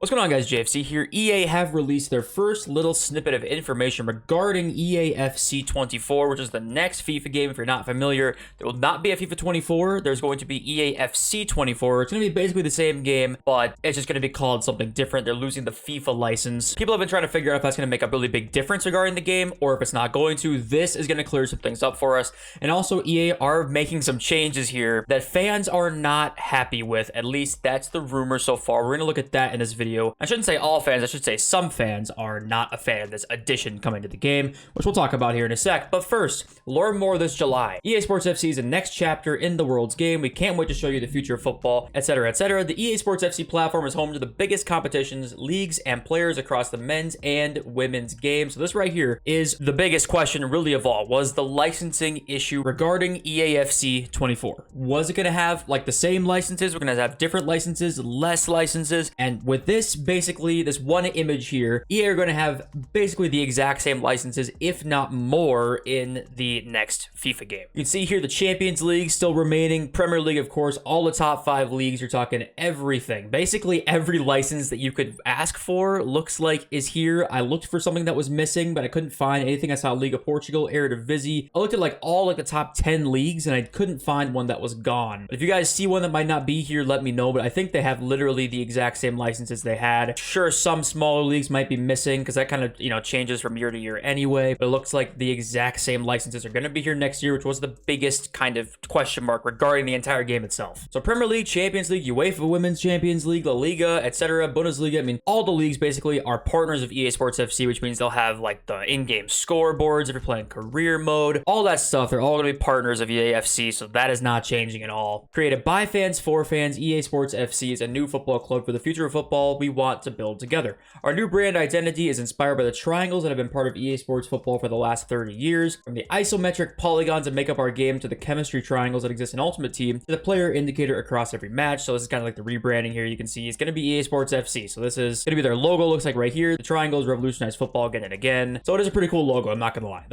What's going on, guys? JFC here. EA have released their first little snippet of information regarding EAFC 24, which is the next FIFA game. If you're not familiar, there will not be a FIFA 24. There's going to be EAFC 24. It's going to be basically the same game, but it's just going to be called something different. They're losing the FIFA license. People have been trying to figure out if that's going to make a really big difference regarding the game, or if it's not going to. This is going to clear some things up for us. And also, EA are making some changes here that fans are not happy with. At least that's the rumor so far. We're going to look at that in this video. I shouldn't say all fans, I should say some fans are not a fan of this addition coming to the game, which we'll talk about here in a sec. But first, learn more this July. EA Sports FC is the next chapter in the world's game. We can't wait to show you the future of football, etc., etc. The EA Sports FC platform is home to the biggest competitions, leagues, and players across the men's and women's games. So this right here is the biggest question really of all, was the licensing issue regarding EAFC 24. Was it going to have like the same licenses? We're going to have different licenses, less licenses, and with this basically, this one image here, EA are going to have basically the exact same licenses, if not more, in the next FIFA game. You can see here the Champions League still remaining, Premier League, of course, all the top 5 leagues. You're talking everything. Basically, every license that you could ask for looks like is here. I looked for something that was missing, but I couldn't find anything. I saw League of Portugal, Eredivisie. I looked at like all like the top 10 leagues, and I couldn't find one that was gone. But if you guys see one that might not be here, let me know. But I think they have literally the exact same licenses they had. Sure, some smaller leagues might be missing because that kind of, changes from year to year anyway, but it looks like the exact same licenses are going to be here next year, which was the biggest kind of question mark regarding the entire game itself. So Premier League, Champions League, UEFA Women's Champions League, La Liga, etc., Bundesliga, I mean, all the leagues basically are partners of EA Sports FC, which means they'll have like the in-game scoreboards if you're playing career mode, all that stuff. They're all going to be partners of EAFC, so that is not changing at all. Created by fans for fans, EA Sports FC is a new football club for the future of football we want to build together. Our new brand identity is inspired by the triangles that have been part of EA Sports football for the last 30 years. From the isometric polygons that make up our game to the chemistry triangles that exist in Ultimate Team to the player indicator across every match. So this is kind of like the rebranding here. You can see it's going to be EA Sports FC. So this is going to be their logo, looks like right here. The triangles revolutionize football again and again. So it is a pretty cool logo, I'm not going to lie.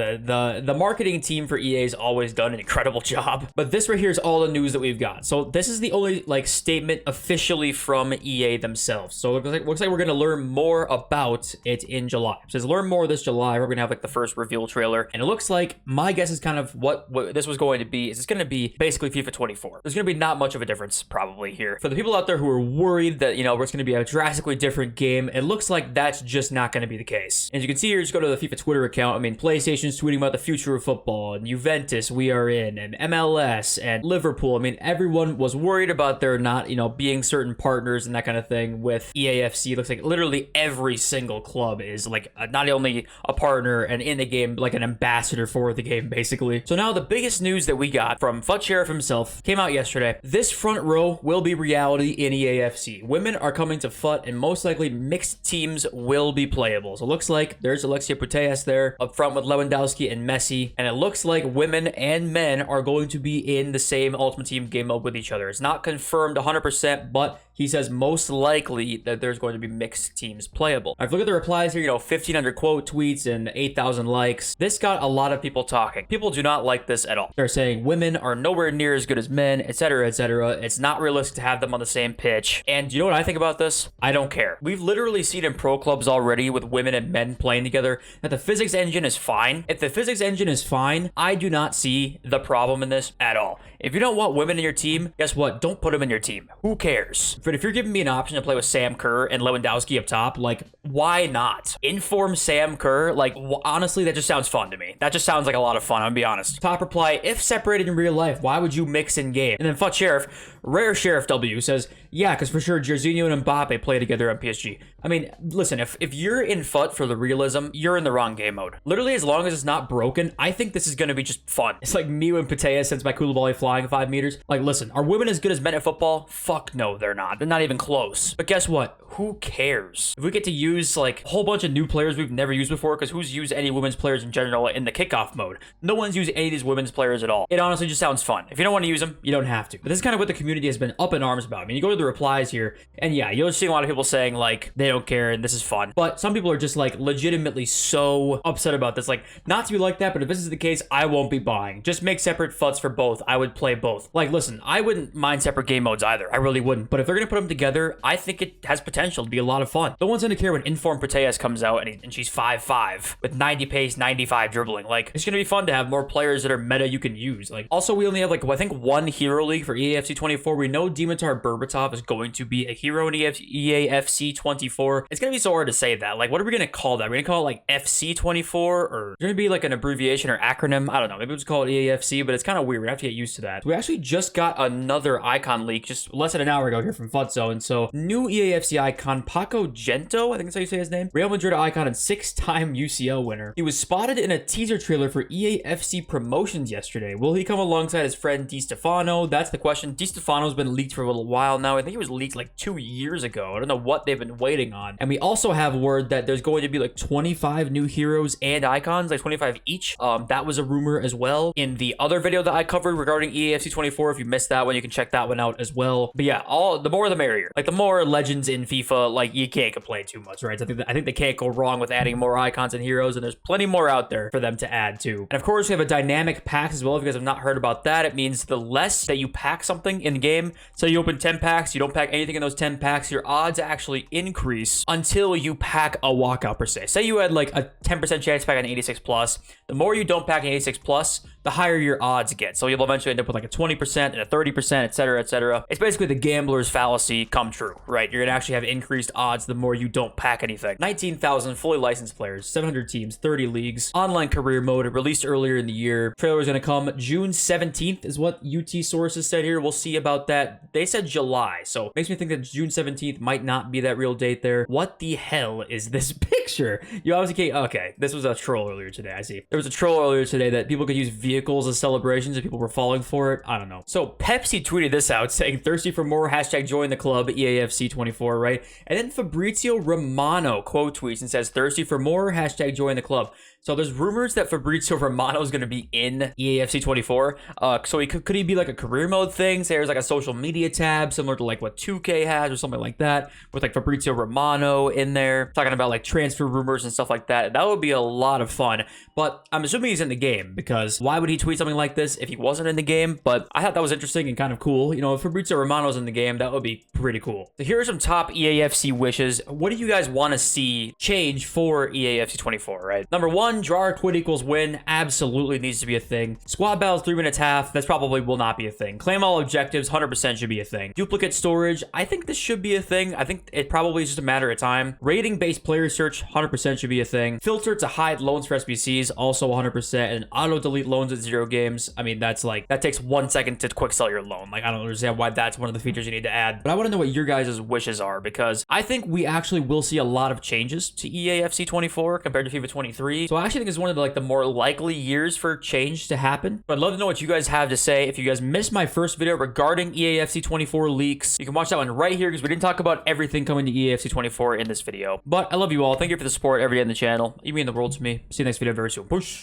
The marketing team for EA has always done an incredible job. But this right here is all the news that we've got. So this is the only like statement officially from EA themselves. So it looks like we're going to learn more about it in July. It says learn more this July. We're gonna have like the first reveal trailer, and it looks like my guess is kind of what this was going to be. Is it's gonna be basically FIFA 24. There's gonna be not much of a difference probably here. For the people out there who are worried that it's gonna be a drastically different game, it looks like that's just not gonna be the case. As you can see here, just go to the FIFA Twitter account. I mean, PlayStation's tweeting about the future of football, and Juventus we are in, and MLS and Liverpool. I mean, everyone was worried about their not being certain partners and that kind of thing with EAFC. It looks like literally every single club is like not only a partner and in the game, like an ambassador for the game, basically. So now the biggest news that we got from FUT Sheriff himself came out yesterday. This front row will be reality in EAFC. Women are coming to FUT, and most likely mixed teams will be playable. So it looks like there's Alexia Putellas there up front with Lewandowski and Messi, and it looks like women and men are going to be in the same Ultimate Team game mode with each other. It's not confirmed 100%, but he says most likely that there's going to be mixed teams playable. I've looked at the replies here, 1,500 quote tweets and 8,000 likes. This got a lot of people talking. People do not like this at all. They're saying women are nowhere near as good as men, etc., etc. It's not realistic to have them on the same pitch. And you know what I think about this? I don't care. We've literally seen in pro clubs already with women and men playing together that the physics engine is fine. If the physics engine is fine, I do not see the problem in this at all. If you don't want women in your team, guess what? Don't put them in your team. Who cares? But if you're giving me an option to play with Sam Kerr and Lewandowski up top, like, why not? Inform Sam Kerr, like, honestly, that just sounds fun to me. That just sounds like a lot of fun, I'm gonna be honest. Top reply, if separated in real life, why would you mix in game? And then FUT Sheriff, Rare Sheriff W says, yeah, because for sure, Jorginho and Mbappe play together on PSG. I mean, listen, if you're in FUT for the realism, you're in the wrong game mode. Literally, as long as it's not broken, I think this is going to be just fun. It's like me and Putellas since my Koulibaly flying 5 meters. Like, listen, are women as good as men at football? Fuck no, they're not. They're not even close. But guess what? Who cares? If we get to use, like, a whole bunch of new players we've never used before, because who's used any women's players in general in the kickoff mode? No one's used any of these women's players at all. It honestly just sounds fun. If you don't want to use them, you don't have to. But this is kind of what the community community has been up in arms about. I mean, you go to the replies here, and yeah, you'll see a lot of people saying, like, they don't care and this is fun. But some people are just, like, legitimately so upset about this. Like, not to be like that, but if this is the case, I won't be buying. Just make separate FUTs for both. I would play both. Like, listen, I wouldn't mind separate game modes either. I really wouldn't. But if they're going to put them together, I think it has potential to be a lot of fun. No one's going to care when Informed Proteas comes out and she's 5'5" with 90 pace, 95 dribbling. Like, it's going to be fun to have more players that are meta you can use. Like, also, we only have, like, I think one hero league for EAFC 24. We know Dimitar Berbatov is going to be a hero in EAFC 24. It's going to be so hard to say that. Like, what are we going to call that? We're going to call it, like, FC 24? Or going to be, like, an abbreviation or acronym? I don't know. Maybe we'll just call it EAFC, but it's kind of weird. We have to get used to that. We actually just got another icon leak just less than an hour ago here from FUT Zone. So, new EAFC icon, Paco Gento, I think that's how you say his name. Real Madrid icon and 6-time UCL winner. He was spotted in a teaser trailer for EAFC promotions yesterday. Will he come alongside his friend Di Stefano? That's the question. Di Stefano's been leaked for a little while now. I think he was leaked like 2 years ago. I don't know what they've been waiting on. And we also have word that there's going to be like 25 new heroes and icons, like 25 each. That was a rumor as well in the other video that I covered regarding EAFC 24. If you missed that one, you can check that one out as well. But yeah, the more the merrier. Like, the more legends in FIFA, like, you can't complain too much, right? So I think they can't go wrong with adding more icons and heroes, and there's plenty more out there for them to add too. And of course, we have a dynamic packs as well. If you guys have not heard about that, it means the less that you pack something in the game, so you open 10 packs, you don't pack anything in those 10 packs, your odds actually increase until you pack a walkout per se. Say you had like a 10% chance to pack an 86 plus. The more you don't pack an 86 plus, the higher your odds get. So you'll eventually end up with like a 20% and a 30%, etc., etc. It's basically the gambler's fallacy come true, right? You're gonna actually have increased odds the more you don't pack anything. 19,000 fully licensed players, 700 teams, 30 leagues, online career mode. It released earlier in the year. Trailer is gonna come June 17th is what UT sources said here. We'll see about that. They said July, so makes me think that June 17th might not be that real date there. What the hell is this picture? You obviously can't. Okay, this was a troll earlier today. I see. There was a troll earlier today that people could use vehicles as celebrations if people were falling for it. I don't know. So Pepsi tweeted this out saying thirsty for more, hashtag join the club, EAFC 24, right? And then Fabrizio Romano quote tweets and says thirsty for more, hashtag join the club. So there's rumors that Fabrizio Romano is going to be in EAFC 24. So could he be like a career mode thing? Say there's like a social media tab similar to like what 2K has or something like that, with like Fabrizio Romano in there talking about like transfer rumors and stuff like that. That would be a lot of fun. But I'm assuming he's in the game, because why would he tweet something like this if he wasn't in the game? But I thought that was interesting and kind of cool. You know, if Fabrizio Romano's in the game, that would be pretty cool. So here are some top EAFC wishes. What do you guys want to see change for EAFC 24, right? Number one, draw quit equals win absolutely needs to be a thing. Squad battles 3 minutes half, that's probably will not be a thing. Claim all objectives 100% should be a thing. Duplicate storage, I think this should be a thing. I think it probably is just a matter of time. Rating based player search 100% should be a thing. Filter to hide loans for SBCs also 100%, and auto delete loans at 0 games. I mean, that's like, that takes 1 second to quick sell your loan. Like, I don't understand why that's one of the features you need to add, but I want to know what your guys' wishes are, because I think we actually will see a lot of changes to EAFC 24 compared to FIFA 23. So I actually think it's one of the more likely years for change to happen. But I'd love to know what you guys have to say. If you guys missed my first video regarding EAFC 24 leaks, you can watch that one right here, because we didn't talk about everything coming to EAFC 24 in this video. But I love you all. Thank you for the support every day on the channel. You mean the world to me. See you next video very soon. Push.